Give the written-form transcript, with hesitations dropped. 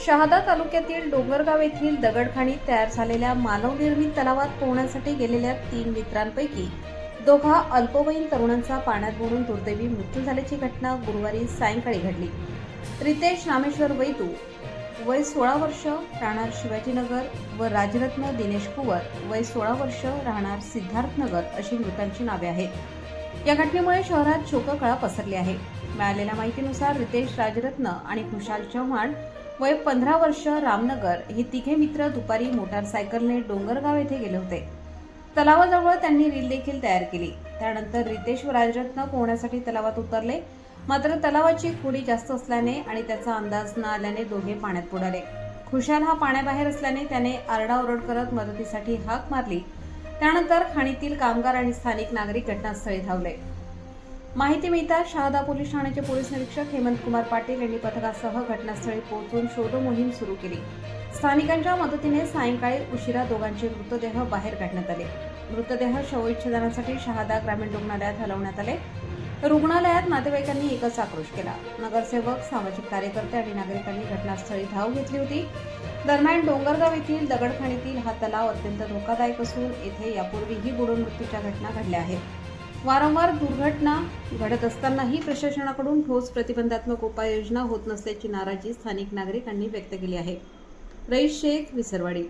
शहादा तालुक्यातील डोंगरगाव येथील दगडखाणीत तयार झालेल्या मानवनिर्मित तलावात पोहण्यासाठी गेलेल्या 3 मित्रांपैकी दोघा अल्पवयीन तरुणांचा पाण्यात बुडून दुर्दैवी मृत्यू झाल्याची घटना गुरुवारी सायंकाळी घडली। रितेश रामेश्वर वैतू वय 16 वर्ष राहणार शिवाजीनगर व राजरत्न दिनेश कुवर वय 16 वर्ष राहणार सिद्धार्थनगर अशी मृतांची नावे आहेत। या घटनेमुळे शहरात शोककळा पसरली आहे। मिळालेल्या माहितीनुसार रितेश राजरत्न आणि खुशाल चव्हाण वय 15 वर्ष रामनगर हे तिघे मित्र दुपारी मोटारसायकलने डोंगरगाव येथे गेले होते। तलावाजवळ त्यांनी रील देखील तयार केली। त्यानंतर रितेश व राजरत्न पोहण्यासाठी तलावात उतरले, मात्र तलावाची खोली जास्त असल्याने आणि त्याचा अंदाज न आल्याने दोघे पाण्यात बुडाले। खुशाल हा पाण्याबाहेर असल्याने त्याने आरडाओरड करत मदतीसाठी हाक मारली। त्यानंतर खाणीतील कामगार आणि स्थानिक नागरिक घटनास्थळी धावले। माहिती मिळताच शहादा पोलीस ठाण्याचे पोलीस निरीक्षक हेमंत कुमार पाटील यांनी पथकासह घटनास्थळी पोहोचून शोध मोहीम सुरू केली। स्थानिकांच्या मदतीने सायंकाळी उशिरा दोघांचे मृतदेह बाहेर काढण्यात आले। मृतदेह शवविच्छेदनासाठी शहादा ग्रामीण रुग्णालयात हलवण्यात आले। रुग्णालयात नातेवाईकांनी एकच आक्रोश केला। नगरसेवक, सामाजिक कार्यकर्ते आणि नागरिकांनी घटनास्थळी धाव घेतली होती। दरम्यान डोंगरगाव येथील दगडखाणीतील हा तलाव अत्यंत धोकादायक असून येथे यापूर्वीही बुडून मृत्यूच्या घटना घडल्या आहेत। वारंवार दुर्घटना घडत असतानाही प्रशासनाकडून ठोस प्रतिबंधात्मक उपाययोजना होत नसल्याची नाराजी स्थानिक नागरिकांनी व्यक्त केली आहे। रईस शेख, विसरवाडी।